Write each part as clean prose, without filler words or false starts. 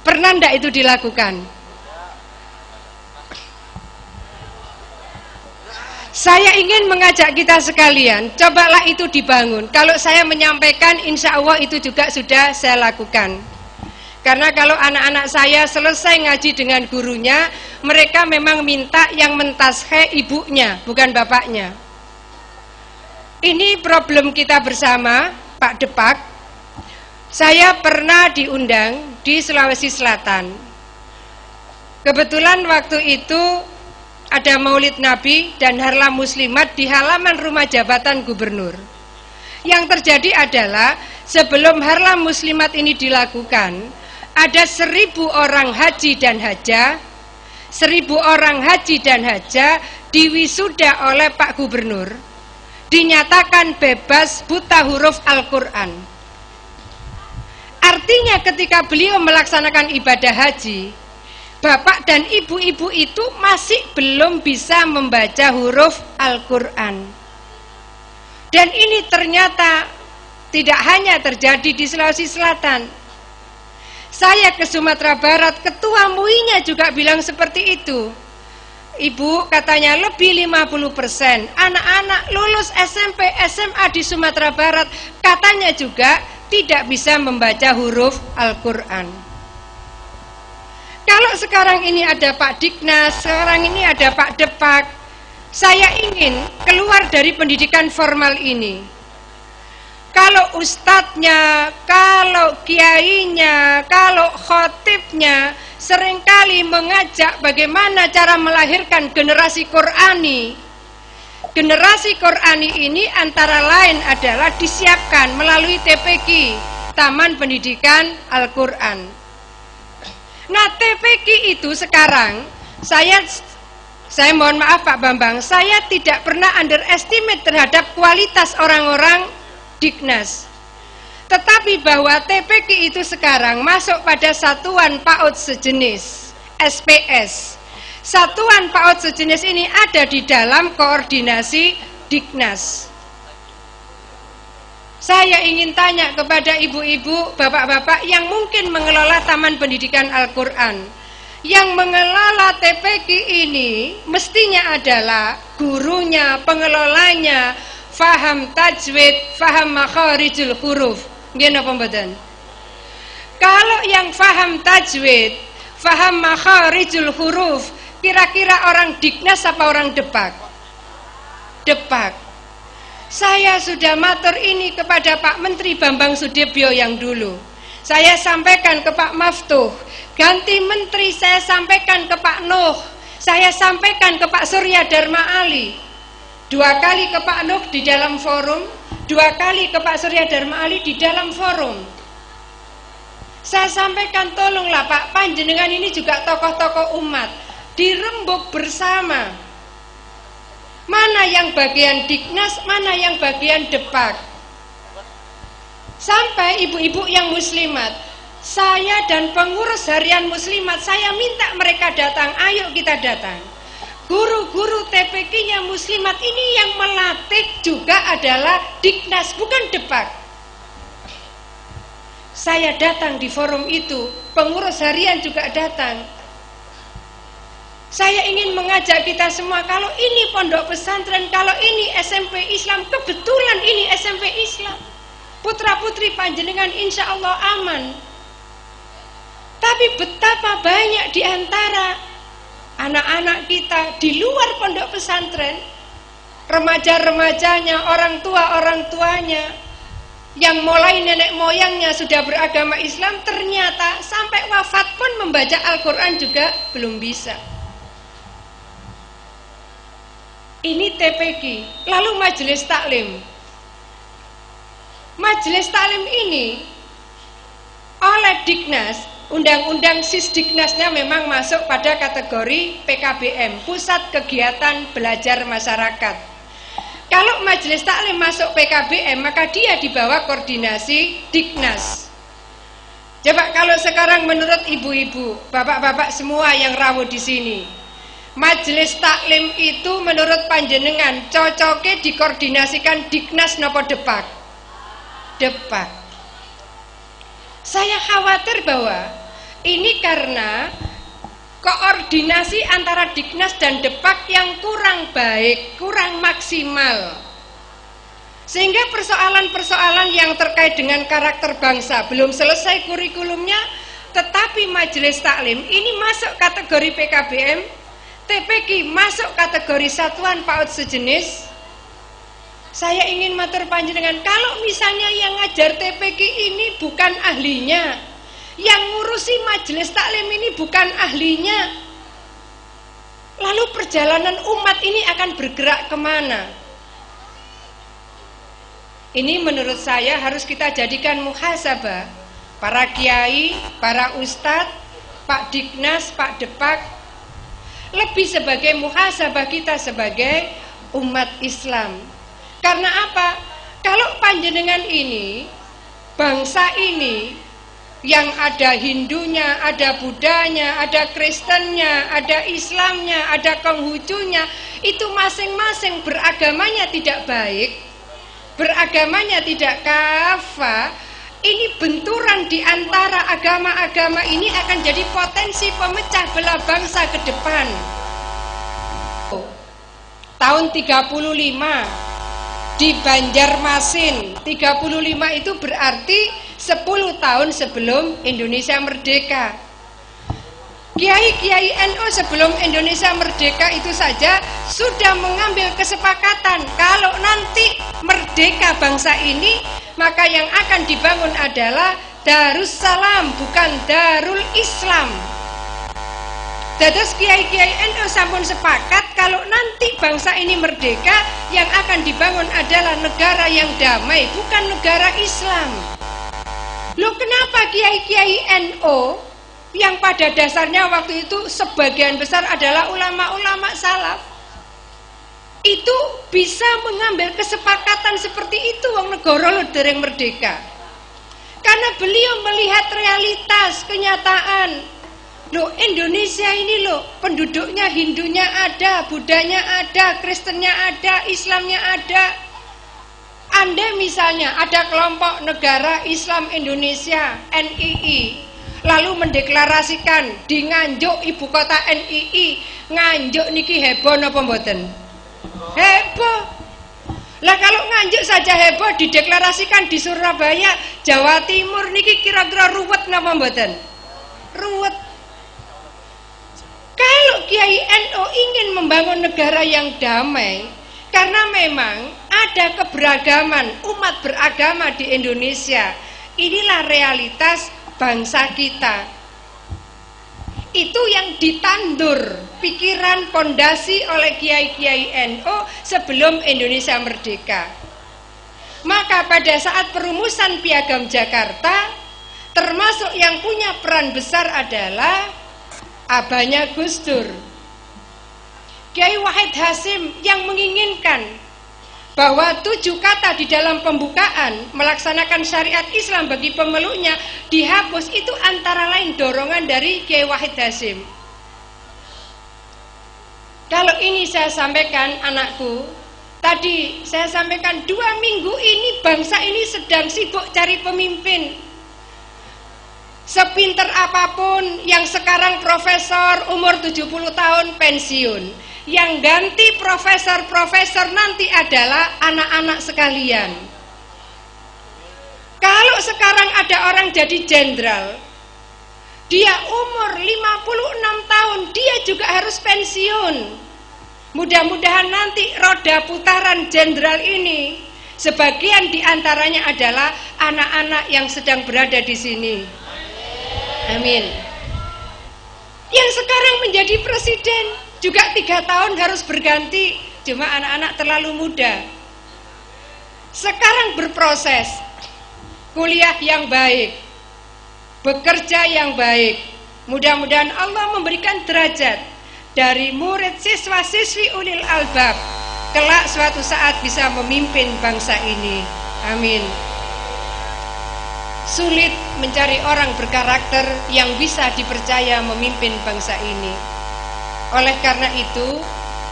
Pernah ndak itu dilakukan? Saya ingin mengajak kita sekalian, cobalah itu dibangun. Kalau saya menyampaikan, insya Allah itu juga sudah saya lakukan. Karena kalau anak-anak saya selesai ngaji dengan gurunya, mereka memang minta yang mentashe ibunya, bukan bapaknya. Ini problem kita bersama, Pak Depak. Saya pernah diundang di Sulawesi Selatan. Kebetulan waktu itu ada Maulid Nabi dan Harlah Muslimat di halaman rumah jabatan gubernur. Yang terjadi adalah sebelum Harlah Muslimat ini dilakukan, ada 1.000 orang haji dan haja, 1.000 orang haji dan haja diwisuda oleh Pak Gubernur, dinyatakan bebas buta huruf Al-Quran. Artinya ketika beliau melaksanakan ibadah haji, bapak dan ibu-ibu itu masih belum bisa membaca huruf Al-Quran. Dan ini ternyata tidak hanya terjadi di Sulawesi Selatan. Saya ke Sumatera Barat, ketua MUI-nya juga bilang seperti itu. Ibu, katanya lebih 50% anak-anak lulus SMP, SMA di Sumatera Barat katanya juga tidak bisa membaca huruf Al-Quran. Kalau sekarang ini ada Pak Diknas, sekarang ini ada Pak Depak, saya ingin keluar dari pendidikan formal ini. Kalau ustadznya, kalau kiainya, kalau khotibnya seringkali mengajak bagaimana cara melahirkan generasi Qurani. Generasi Qurani ini antara lain adalah disiapkan melalui TPQ, Taman Pendidikan Al-Quran. Nah, TPQ itu sekarang saya mohon maaf Pak Bambang, saya tidak pernah underestimate terhadap kualitas orang-orang Diknas. Tetapi bahwa TPQ itu sekarang masuk pada satuan PAUD sejenis, SPS. Satuan PAUD sejenis ini ada di dalam koordinasi Diknas. Saya ingin tanya kepada ibu-ibu, bapak-bapak yang mungkin mengelola Taman Pendidikan Al-Quran. Yang mengelola TPQ ini mestinya adalah gurunya, pengelolanya, faham tajwid, faham makharijul huruf. Nggih napa mboten? Kalau yang faham tajwid, faham makharijul huruf, kira-kira orang Diknas apa orang Depak? Depak. Saya sudah matur ini kepada Pak Menteri Bambang Sudibyo yang dulu. Saya sampaikan ke Pak Maftuh, ganti menteri saya sampaikan ke Pak Nuh, saya sampaikan ke Pak Surya Dharma Ali. 2 kali ke Pak Nuh di dalam forum, 2 kali ke Pak Surya Dharma Ali di dalam forum. Saya sampaikan, tolonglah Pak, panjenengan ini juga tokoh-tokoh umat, dirembuk bersama. Mana yang bagian Diknas, mana yang bagian Depak. Sampai ibu-ibu yang muslimat, saya dan pengurus harian muslimat, saya minta mereka datang, ayo kita datang. Guru-guru TPQ-nya muslimat ini yang melatih juga adalah Diknas, bukan Depak. Saya datang di forum itu, pengurus harian juga datang. Saya ingin mengajak kita semua, kalau ini pondok pesantren, kalau ini SMP Islam, kebetulan ini SMP Islam, putra-putri panjenengan insya Allah aman. Tapi betapa banyak di antara anak-anak kita di luar pondok pesantren, remaja-remajanya, orang tuanya, yang mulai nenek moyangnya sudah beragama Islam, ternyata sampai wafat pun membaca Al-Quran juga belum bisa. Ini TPQ. Lalu majelis taklim. Majelis taklim ini oleh Diknas, undang-undang Sisdiknasnya memang masuk pada kategori PKBM, Pusat Kegiatan Belajar Masyarakat. Kalau majelis taklim masuk PKBM, maka dia di bawah koordinasi Diknas. Coba kalau sekarang menurut ibu-ibu, bapak-bapak semua yang rawuh di sini, majelis taklim itu menurut panjenengan cocoknya dikoordinasikan Diknas napa Depak? Depak. Saya khawatir bahwa Ini karena koordinasi antara Diknas dan Depak yang kurang baik, kurang maksimal. Sehingga persoalan-persoalan yang terkait dengan karakter bangsa belum selesai kurikulumnya, tetapi Majelis Taklim ini masuk kategori PKBM, TPQ masuk kategori satuan PAUD sejenis. Saya ingin matur panjenengan, kalau misalnya yang ngajar TPQ ini bukan ahlinya, yang ngurusi Majelis Taklim ini bukan ahlinya, lalu perjalanan umat ini akan bergerak kemana? Ini menurut saya harus kita jadikan muhasabah. Para kiai, para ustadz, Pak Diknas, Pak Depak, lebih sebagai muhasabah kita sebagai umat Islam. Karena apa? Kalau panjenengan ini, bangsa ini, yang ada Hindunya, ada Budanya, ada Kristennya, ada Islamnya, ada Konghucunya, itu masing-masing beragamanya tidak baik, beragamanya tidak kafah, ini benturan di antara agama-agama ini akan jadi potensi pemecah belah bangsa ke depan. Tahun 35 di Banjarmasin, 35 itu berarti 10 tahun sebelum Indonesia merdeka. Kiai-kiai NU sebelum Indonesia merdeka itu saja sudah mengambil kesepakatan kalau nanti merdeka bangsa ini, maka yang akan dibangun adalah Darussalam, bukan Darul Islam. Dados kiai-kiai NU sampun sepakat kalau nanti bangsa ini merdeka, yang akan dibangun adalah negara yang damai, bukan negara Islam. Loh, kenapa kiai-kiai NU yang pada dasarnya waktu itu sebagian besar adalah ulama-ulama salaf itu bisa mengambil kesepakatan seperti itu wong negara lho dereng merdeka? Karena beliau melihat realitas, kenyataan. Loh, Indonesia ini loh, penduduknya Hindunya ada, Budanya ada, Kristennya ada, Islamnya ada. Andai misalnya ada kelompok negara Islam Indonesia, NII, lalu mendeklarasikan di Nganjuk ibu kota NII, Nganjuk niki heboh napa mboten? Heboh. Lah kalau Nganjuk saja heboh dideklarasikan di Surabaya, Jawa Timur niki kira-kira ruwet napa mboten? Ruwet. Kalau Kiai NU ingin membangun negara yang damai, karena memang ada keberagaman umat beragama di Indonesia, inilah realitas bangsa kita. Itu yang ditandur pikiran pondasi oleh kiai-kiai NU sebelum Indonesia merdeka. Maka pada saat perumusan Piagam Jakarta, termasuk yang punya peran besar adalah abahnya Gus Dur, Kiai Wahid Hasyim, yang menginginkan bahwa 7 kata di dalam pembukaan melaksanakan syariat Islam bagi pemeluknya dihapus. Itu antara lain dorongan dari Kiai Wahid Hasyim. Kalau ini saya sampaikan, anakku, tadi saya sampaikan 2 minggu ini bangsa ini sedang sibuk cari pemimpin. Sepinter apapun yang sekarang profesor umur 70 tahun pensiun, yang ganti profesor-profesor nanti adalah anak-anak sekalian. Kalau sekarang ada orang jadi jenderal, dia umur 56 tahun, dia juga harus pensiun. Mudah-mudahan nanti roda putaran jenderal ini sebagian diantaranya adalah anak-anak yang sedang berada di sini. Amin. Yang sekarang menjadi presiden juga 3 tahun harus berganti, cuma anak-anak terlalu muda. Sekarang berproses, kuliah yang baik, bekerja yang baik. Mudah-mudahan Allah memberikan derajat dari murid siswa-siswi ulil albab, kelak suatu saat bisa memimpin bangsa ini. Amin. Sulit mencari orang berkarakter yang bisa dipercaya memimpin bangsa ini. Oleh karena itu,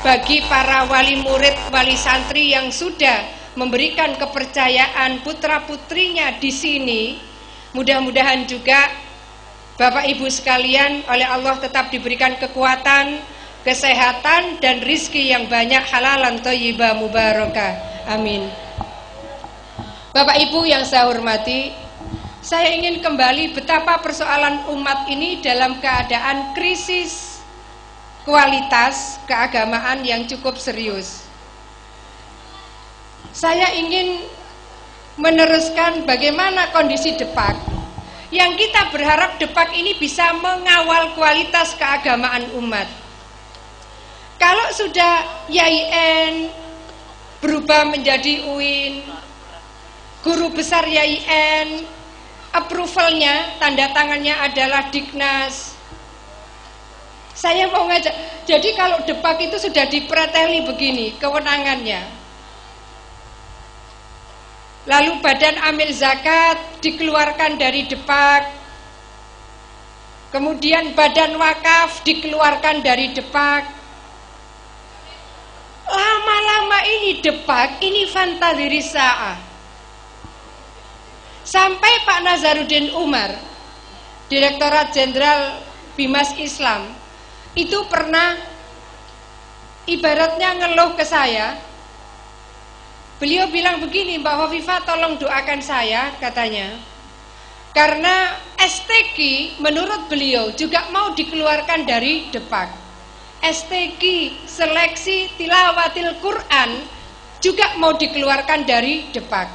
bagi para wali murid, wali santri yang sudah memberikan kepercayaan putra-putrinya di sini, mudah-mudahan juga Bapak Ibu sekalian, oleh Allah tetap diberikan kekuatan, kesehatan, dan rizki yang banyak, halalan thayyibah mubarakah. Amin. Bapak Ibu yang saya hormati, saya ingin kembali betapa persoalan umat ini dalam keadaan krisis kualitas keagamaan yang cukup serius. Saya ingin meneruskan bagaimana kondisi Depak, yang kita berharap Depak ini bisa mengawal kualitas keagamaan umat. Kalau sudah YIN berubah menjadi UIN, guru besar YIN, approvalnya, tanda tangannya adalah Diknas. Saya mau ngajak, jadi kalau Depak itu sudah dipreteli begini kewenangannya. Lalu badan amil zakat dikeluarkan dari Depak. Kemudian badan wakaf dikeluarkan dari Depak. Lama-lama ini Depak ini fantadirisa'ah. Sampai Pak Nazaruddin Umar, Direktorat Jenderal Bimas Islam, itu pernah ibaratnya ngeluh ke saya. Beliau bilang begini, Mbak Hovifah tolong doakan saya, katanya. Karena STQ menurut beliau juga mau dikeluarkan dari Depak. STQ, seleksi tilawatil Quran, juga mau dikeluarkan dari Depak.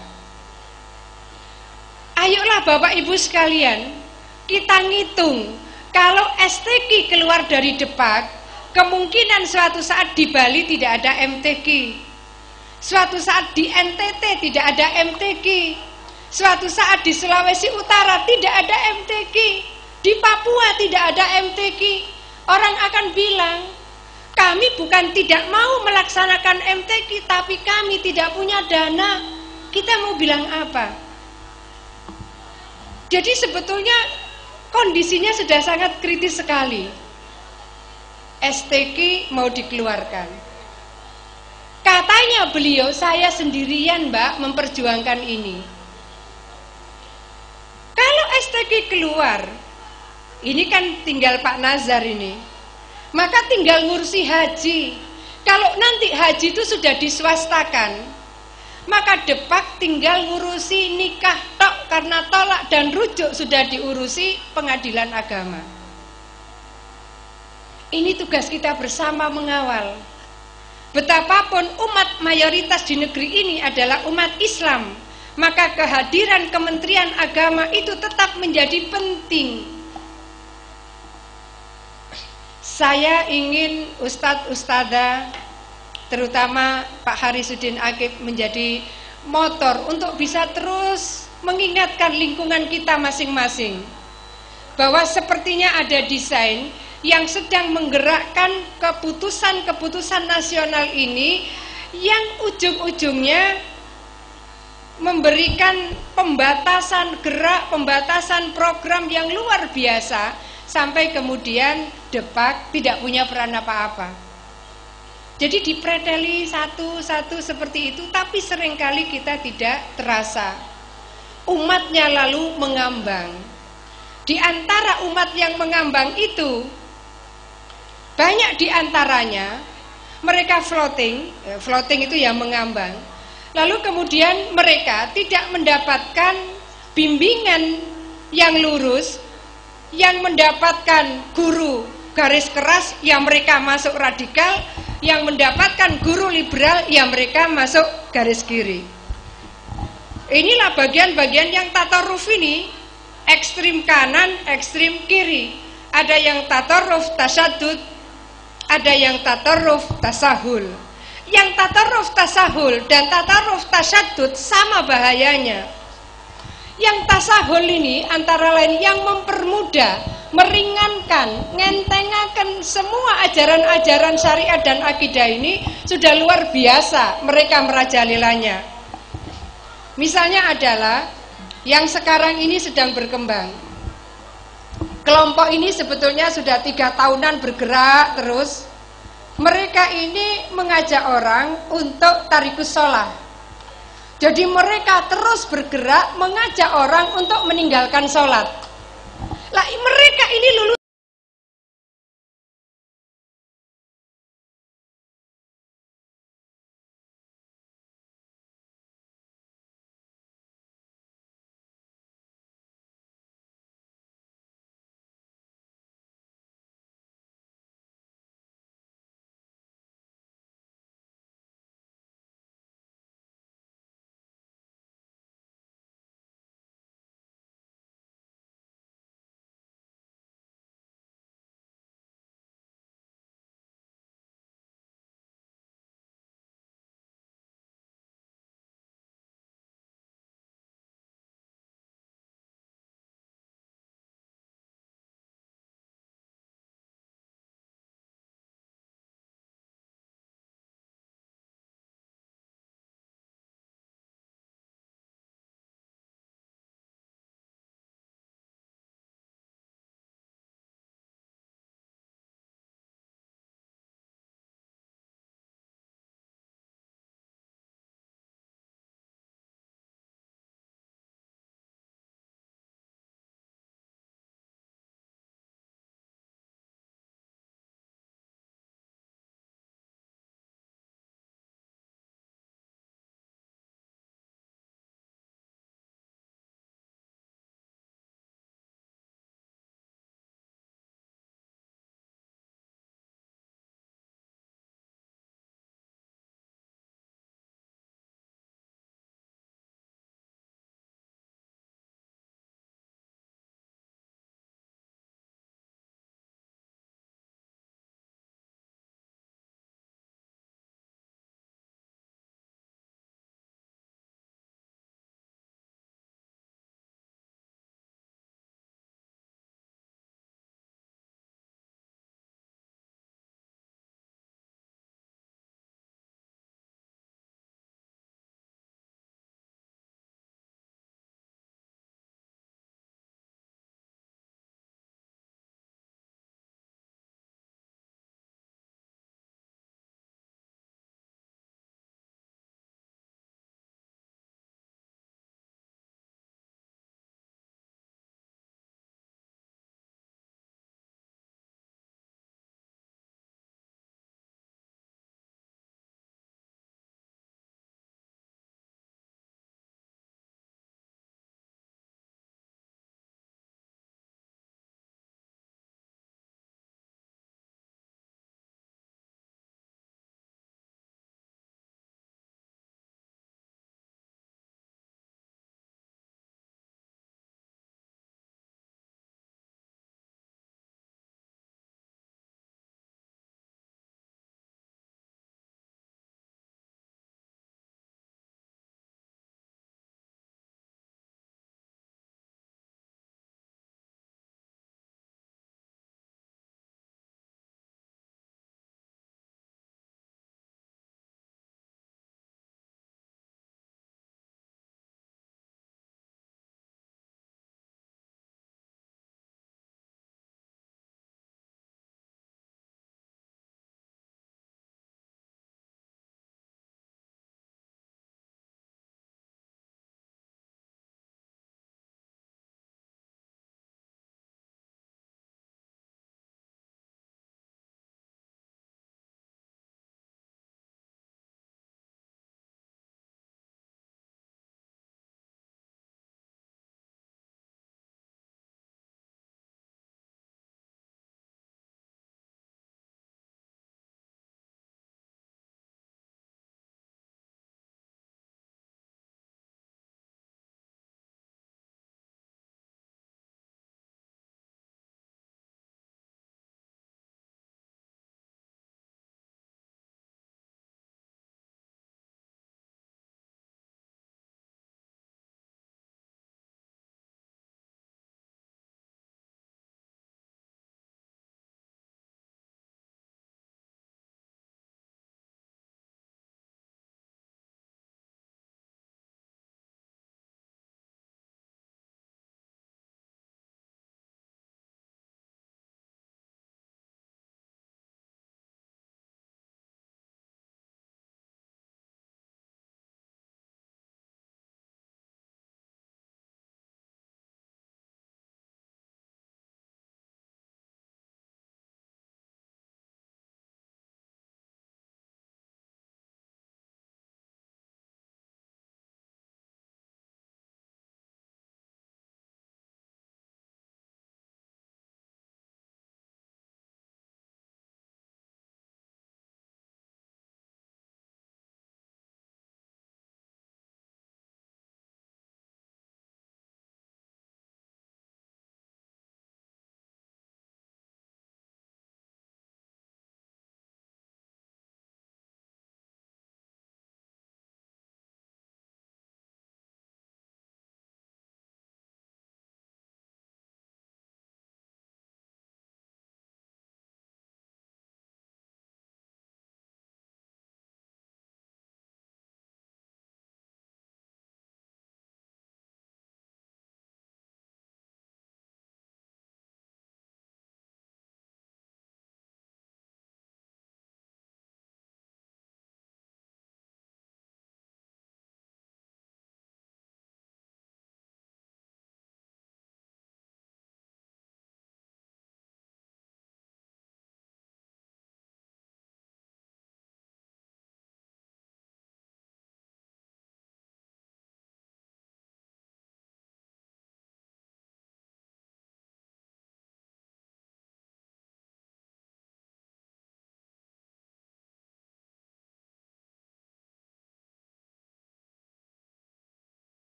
Ayolah Bapak Ibu sekalian, kita ngitung, kalau STQ keluar dari Depak, kemungkinan suatu saat di Bali tidak ada MTQ. Suatu saat di NTT tidak ada MTQ. Suatu saat di Sulawesi Utara tidak ada MTQ. Di Papua tidak ada MTQ. Orang akan bilang, kami bukan tidak mau melaksanakan MTQ, tapi kami tidak punya dana. Kita mau bilang apa? Jadi sebetulnya kondisinya sudah sangat kritis sekali. STQ mau dikeluarkan. Katanya beliau, saya sendirian Mbak memperjuangkan ini. Kalau STQ keluar, ini kan tinggal Pak Nazar ini, maka tinggal ngurusi haji. Kalau nanti haji itu sudah diswastakan, maka Depak tinggal ngurusi nikah tok, karena tolak dan rujuk sudah diurusi pengadilan agama. Ini tugas kita bersama mengawal. Betapapun umat mayoritas di negeri ini adalah umat Islam, maka kehadiran Kementerian Agama itu tetap menjadi penting. Saya ingin Ustadz-Ustadzah, terutama Pak Harisuddin Akib, menjadi motor untuk bisa terus mengingatkan lingkungan kita masing-masing, bahwa sepertinya ada desain yang sedang menggerakkan keputusan-keputusan nasional ini yang ujung-ujungnya memberikan pembatasan gerak, pembatasan program yang luar biasa, sampai kemudian Depak tidak punya peran apa-apa. Jadi dipreteli satu-satu seperti itu, tapi seringkali kita tidak terasa. Umatnya lalu mengambang. Di antara umat yang mengambang itu, banyak di antaranya mereka floating itu yang mengambang. Lalu kemudian mereka tidak mendapatkan bimbingan yang lurus, yang mendapatkan guru garis keras, yang mereka masuk radikal, yang mendapatkan guru liberal, yang mereka masuk garis kiri. Inilah bagian-bagian yang tataruf ini, ekstrim kanan, ekstrim kiri. Ada yang tataruf tasyadud, ada yang tataruf tasahul. Yang tataruf tasahul dan tataruf tasyadud sama bahayanya. Yang tasahul ini antara lain yang mempermudah, meringankan, ngentengaken semua ajaran-ajaran syariat dan akidah ini sudah luar biasa mereka merajalelanya. Misalnya adalah yang sekarang ini sedang berkembang. Kelompok ini sebetulnya sudah 3 tahunan bergerak terus. Mereka ini mengajak orang untuk tarikus sholah. Jadi mereka terus bergerak mengajak orang untuk meninggalkan sholat. Lah mereka mereka ini